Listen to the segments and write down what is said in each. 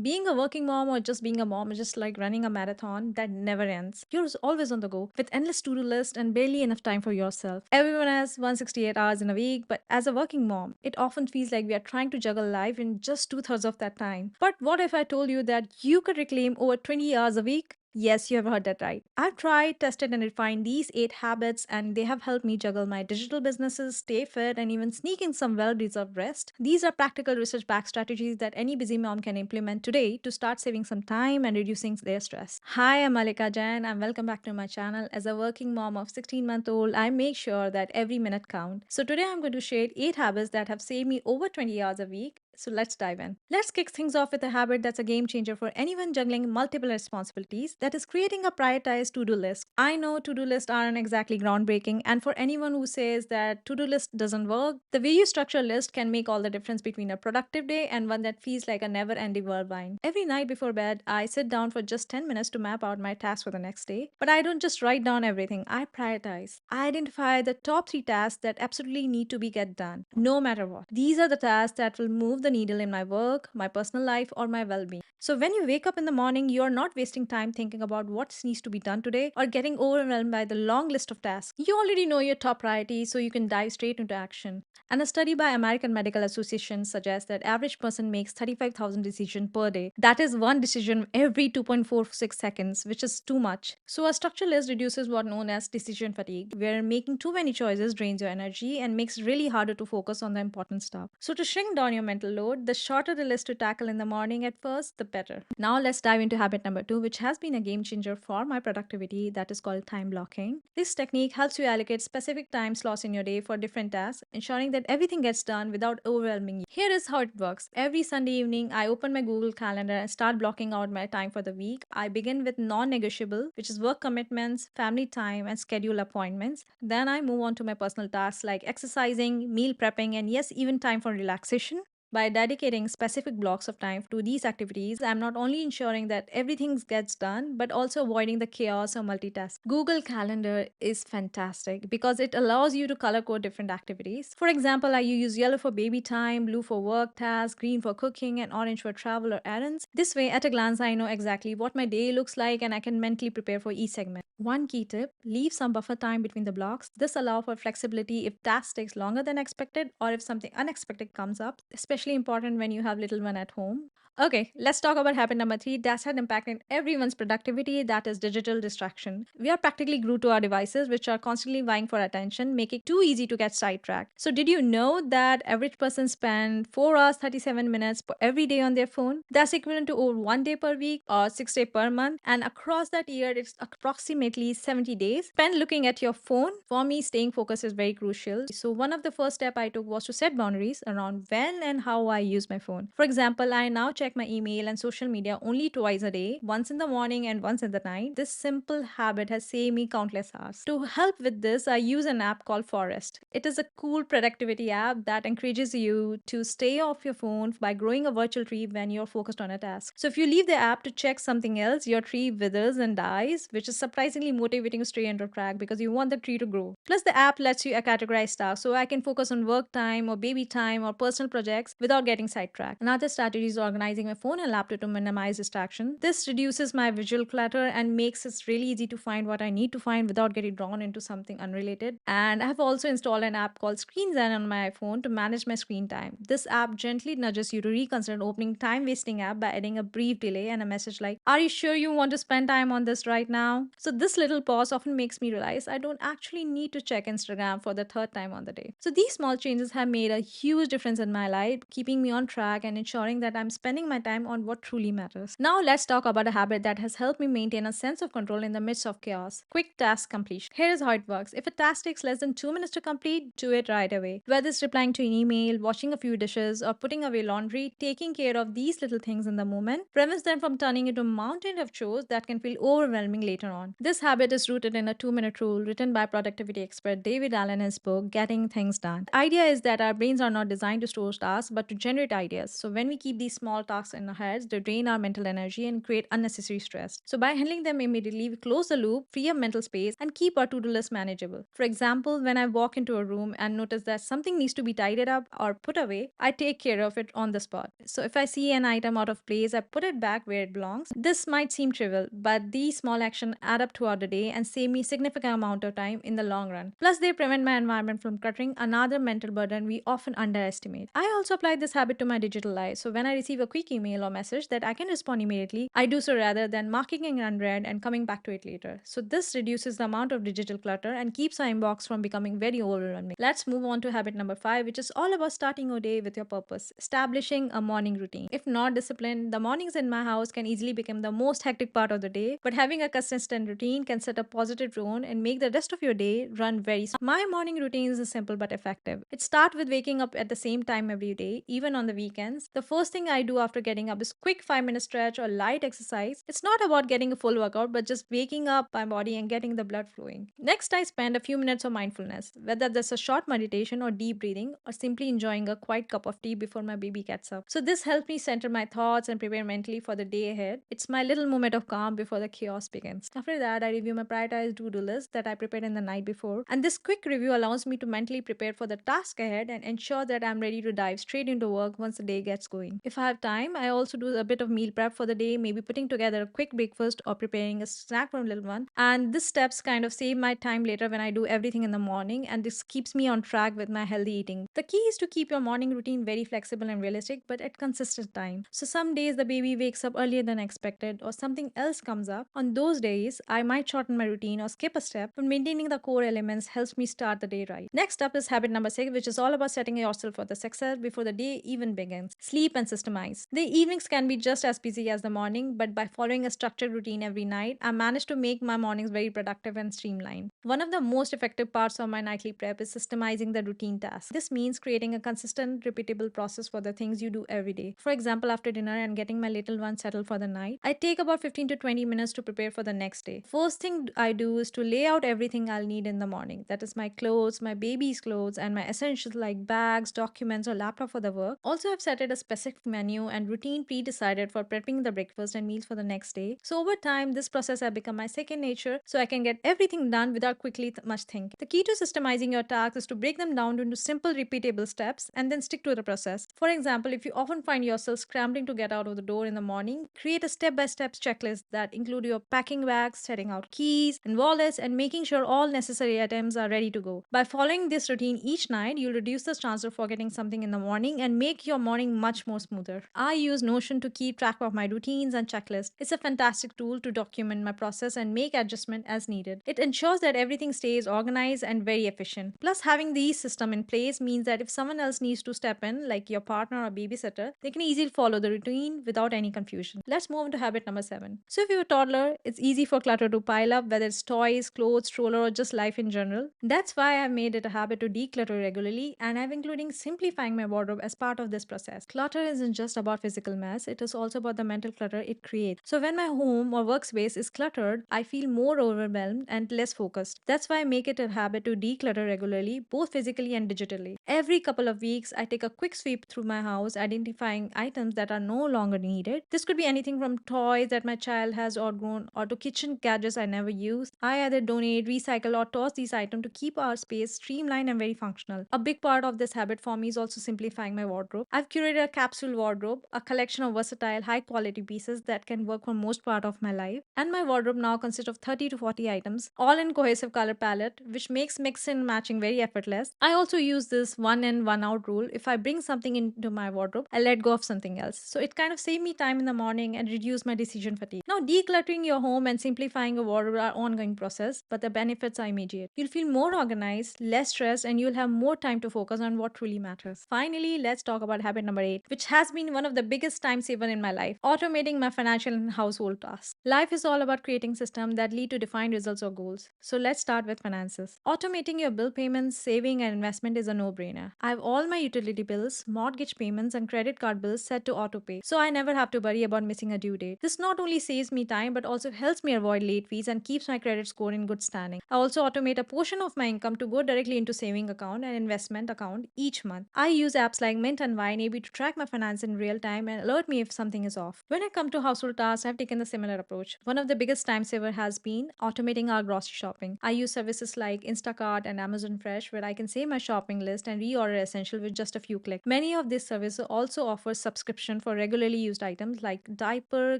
Being a working mom or just being a mom is just like running a marathon that never ends. You're always on the go with endless to-do list and barely enough time for yourself. Everyone has 168 hours in a week, but as a working mom, it often feels like we are trying to juggle life in just two-thirds of that time. But what if I told you that you could reclaim over 20 hours a week? Yes, you have heard that right. I've tried, tested, and refined these 8 habits, and they have helped me juggle my digital businesses, stay fit, and even sneak in some well deserved rest. These are practical research backed strategies that any busy mom can implement today to start saving some time and reducing their stress. Hi, I'm Mallika Jain, and welcome back to my channel. As a working mom of 16-month-old, I make sure that every minute counts. So today I'm going to share 8 habits that have saved me over 20 hours a week. So let's dive in. Let's kick things off with a habit that's a game changer for anyone juggling multiple responsibilities, that is creating a prioritized to-do list. I know to-do lists aren't exactly groundbreaking, and for anyone who says that to-do list doesn't work, the way you structure a list can make all the difference between a productive day and one that feels like a never-ending whirlwind. Every night before bed, I sit down for just 10 minutes to map out my tasks for the next day, but I don't just write down everything. I prioritize. I identify the top 3 tasks that absolutely need to be get done, no matter what. These are the tasks that will move the needle in my work, my personal life, or my well being. So when you wake up in the morning, you are not wasting time thinking about what needs to be done today or getting overwhelmed by the long list of tasks. You already know your top priorities, so you can dive straight into action. And a study by American Medical Association suggests that average person makes 35,000 decisions per day. That is one decision every 2.46 seconds, which is too much. So a structured list reduces what known as decision fatigue, where making too many choices drains your energy and makes it really harder to focus on the important stuff. So to shrink down your mental load, the shorter the list to tackle in the morning at first, the better. Now let's dive into habit number 2, which has been a game changer for my productivity, that is called time blocking. This technique helps you allocate specific time slots in your day for different tasks, ensuring that everything gets done without overwhelming you. Here is how it works. Every Sunday evening, I open my Google Calendar and start blocking out my time for the week. I begin with non-negotiable, which is work commitments, family time, and schedule appointments. Then I move on to my personal tasks like exercising, meal prepping, and yes, even time for relaxation. By dedicating specific blocks of time to these activities, I'm not only ensuring that everything gets done, but also avoiding the chaos or multitask. Google Calendar is fantastic because it allows you to color code different activities. For example, I use yellow for baby time, blue for work tasks, green for cooking, and orange for travel or errands. This way, at a glance, I know exactly what my day looks like and I can mentally prepare for each segment. One key tip: leave some buffer time between the blocks. This allows for flexibility if task takes longer than expected or if something unexpected comes up, especially important when you have little one at home. Okay, let's talk about habit number 3 that had impacted everyone's productivity, that is digital distraction. We are practically glued to our devices, which are constantly vying for attention, making it too easy to get sidetracked. So, did you know that average person spend 4 hours 37 minutes every day on their phone? That's equivalent to over 1 day per week or 6 days per month. And across that year, it's approximately 70 days spent looking at your phone. For me, staying focused is very crucial. So, one of the first step I took was to set boundaries around when and how I use my phone. For example, I now check my email and social media only twice a day, once in the morning and once in the night. This simple habit has saved me countless hours. To help with this, I use an app called Forest. It is a cool productivity app that encourages you to stay off your phone by growing a virtual tree when you're focused on a task. So if you leave the app to check something else, your tree withers and dies, which is surprisingly motivating to stay on track because you want the tree to grow. Plus, the app lets you categorize tasks, so I can focus on work time or baby time or personal projects without getting sidetracked. Another strategy is organizing my phone and laptop to minimize distraction. This reduces my visual clutter and makes it really easy to find what I need to find without getting drawn into something unrelated. And I have also installed an app called Screen Zen on my iPhone to manage my screen time. This app gently nudges you to reconsider opening time wasting app by adding a brief delay and a message like, "Are you sure you want to spend time on this right now?" So, this little pause often makes me realize I don't actually need to check Instagram for the third time on the day. So, these small changes have made a huge difference in my life, keeping me on track and ensuring that I'm spending my time on what truly matters. Now, let's talk about a habit that has helped me maintain a sense of control in the midst of chaos: quick task completion. Here's how it works: if a task takes less than 2 minutes to complete, do it right away. Whether it's replying to an email, washing a few dishes, or putting away laundry, taking care of these little things in the moment prevents them from turning into a mountain of chores that can feel overwhelming later on. This habit is rooted in a 2 minute rule written by productivity expert David Allen in his book, Getting Things Done. The idea is that our brains are not designed to store tasks but to generate ideas. So, when we keep these small tasks in our heads, they drain our mental energy and create unnecessary stress. So, by handling them immediately, we close the loop, free up mental space, and keep our to do list manageable. For example, when I walk into a room and notice that something needs to be tidied up or put away, I take care of it on the spot. So, if I see an item out of place, I put it back where it belongs. This might seem trivial, but these small actions add up throughout the day and save me significant amount of time in the long run. Plus, they prevent my environment from cluttering, another mental burden we often underestimate. I also apply this habit to my digital life. So when I receive a quick email or message that I can respond immediately, I do so rather than marking it unread and coming back to it later. So this reduces the amount of digital clutter and keeps our inbox from becoming very overwhelming. Let's move on to habit number 5, which is all about starting your day with your purpose, establishing a morning routine. If not disciplined, the mornings in my house can easily become the most hectic part of the day, but having a consistent routine can set a positive tone and make the rest of your day run very smooth. My morning routine is simple but effective. It starts with waking up at the same time every day, even on the weekends. The first thing I do after getting up is quick 5-minute stretch or light exercise. It's not about getting a full workout, but just waking up my body and getting the blood flowing. Next, I spend a few minutes of mindfulness, whether that's a short meditation or deep breathing, or simply enjoying a quiet cup of tea before my baby gets up. So this helps me center my thoughts and prepare mentally for the day ahead. It's my little moment of calm before the chaos begins. After that, I review my prioritized to-do list that I prepared in the night before, and this quick review allows me to mentally prepare for the task ahead and ensure that I'm ready to dive straight into work once the day gets going. If I have time, I also do a bit of meal prep for the day, maybe putting together a quick breakfast or preparing a snack for a little one. And this steps kind of save my time later when I do everything in the morning, and this keeps me on track with my healthy eating. The key is to keep your morning routine very flexible and realistic, but at consistent time. So some days the baby wakes up earlier than expected or something else comes up. On those days, I might shorten my routine or skip a step, but maintaining the core elements helps me start the day right. Next up is habit number 6, which is all about setting yourself for the success before the day even begins. Sleep and systemize. The evenings can be just as busy as the morning, but by following a structured routine every night, I manage to make my mornings very productive and streamlined. One of the most effective parts of my nightly prep is systemizing the routine tasks. This means creating a consistent, repeatable process for the things you do every day. For example, after dinner and getting my little one settled for the night, I take about 15 to 20 minutes to prepare for the next day. First thing I do is to lay out everything I'll need in the morning. That is my clothes, my baby's clothes, and my essentials like bags, documents, or laptop for the work. Also, I've set a specific menu and routine pre-decided for prepping the breakfast and meals for the next day. So over time, this process has become my second nature, so I can get everything done without much thinking. The key to systemizing your tasks is to break them down into simple, repeatable steps and then stick to the process. For example, if you often find yourself scrambling to get out of the door in the morning, create a step-by-step checklist that include your packing bags, setting out keys and wallets, and making sure all necessary items are ready to go. By following this routine each night, you'll reduce the chance of forgetting something in the morning and make your morning much more smoother. I use Notion to keep track of my routines and checklists. It's a fantastic tool to document my process and make adjustment as needed. It ensures that everything stays organized and very efficient. Plus, having these system in place means that if someone else needs to step in, like your partner or babysitter, they can easily follow the routine without any confusion. Let's move on to habit number 7. So if you're a toddler, it's easy for clutter to pile up, whether it's toys, clothes, stroller, or just life in general. That's why I've made it a habit to declutter regularly, and I've including simplifying my wardrobe as part of this process. Clutter isn't just about physical mess, it is also about the mental clutter it creates. So when my home or workspace is cluttered, I feel more overwhelmed and less focused. That's why I make it a habit to declutter regularly, both physically and digitally. Every couple of weeks, I take a quick sweep through my house, identifying items that are no longer needed. This could be anything from toys that my child has outgrown or to kitchen gadgets I never use. I either donate, recycle, or toss these items to keep our space streamlined and very functional. A big part of this habit for me is also simplifying my wardrobe. I've curated a capsule wardrobe, a collection of versatile, high quality pieces that can work for most part of my life. And my wardrobe now consists of 30 to 40 items, all in cohesive color palette, which makes mixing and matching very effortless. I also use this one in, one out rule. If I bring something into my wardrobe, I let go of something else. So it kind of saved me time in the morning and reduced my decision fatigue. Now, decluttering your home and simplifying your wardrobe are ongoing process, but the benefits are immediate. You'll feel more organized, less stressed, and you'll have more time to focus on what truly matters. Finally, let's talk about habit number 8, which has been one of the biggest time saver in my life, automating my financial and household tasks. Life is all about creating systems that lead to defined results or goals. So let's start with finances. Automating your bill payments, saving, and investment is a no-brainer. I have all my utility bills, mortgage payments, and credit card bills set to autopay, so I never have to worry about missing a due date. This not only saves me time but also helps me avoid late fees and keeps my credit score in good standing. I also automate a portion of my income to go directly into saving account and investment account each month. I use apps like Mint and YNAB to track my finance in real real time and alert me if something is off. When I come to household tasks, I've taken a similar approach. One of the biggest time saver has been automating our grocery shopping. I use services like Instacart and Amazon Fresh where I can save my shopping list and reorder essential with just a few clicks. Many of these services also offer subscription for regularly used items like diaper,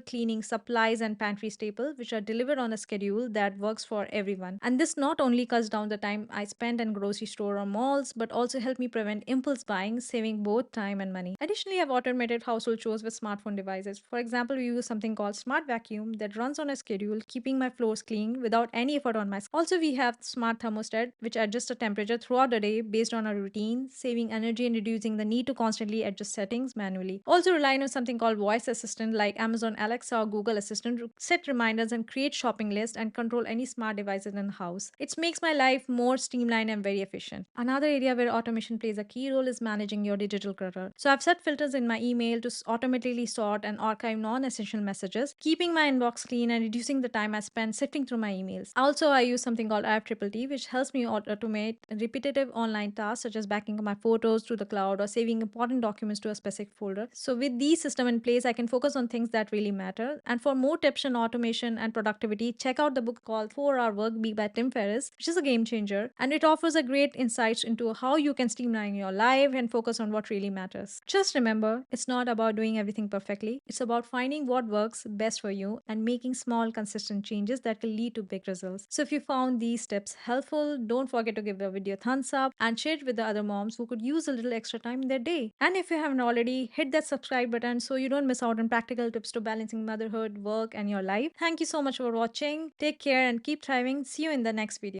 cleaning supplies, and pantry staples, which are delivered on a schedule that works for everyone. And this not only cuts down the time I spend in grocery store or malls, but also help me prevent impulse buying, saving both time and money. Additionally, I've automated household chores with smartphone devices. For example, we use something called Smart Vacuum that runs on a schedule, keeping my floors clean without any effort on my skin. Also, we have Smart Thermostat, which adjusts the temperature throughout the day based on our routine, saving energy and reducing the need to constantly adjust settings manually. Also, relying on something called voice assistant like Amazon Alexa or Google Assistant to set reminders and create shopping lists and control any smart devices in the house. It makes my life more streamlined and very efficient. Another area where automation plays a key role is managing your digital clutter. So I've set filters in my email to automatically sort and archive non-essential messages, keeping my inbox clean and reducing the time I spend sifting through my emails. Also, I use something called IFTTT, which helps me automate repetitive online tasks such as backing up my photos to the cloud or saving important documents to a specific folder. So with these systems in place, I can focus on things that really matter. And for more tips on automation and productivity, check out the book called 4-Hour Work Week by Tim Ferriss, which is a game changer. And it offers a great insights into how you can streamline your life and focus on what really matters. Just remember, it's not about doing everything perfectly. It's about finding what works best for you and making small, consistent changes that will lead to big results. So if you found these tips helpful, don't forget to give the video a thumbs up and share it with the other moms who could use a little extra time in their day. And if you haven't already, hit that subscribe button so you don't miss out on practical tips to balancing motherhood, work, and your life. Thank you so much for watching. Take care and keep thriving. See you in the next video.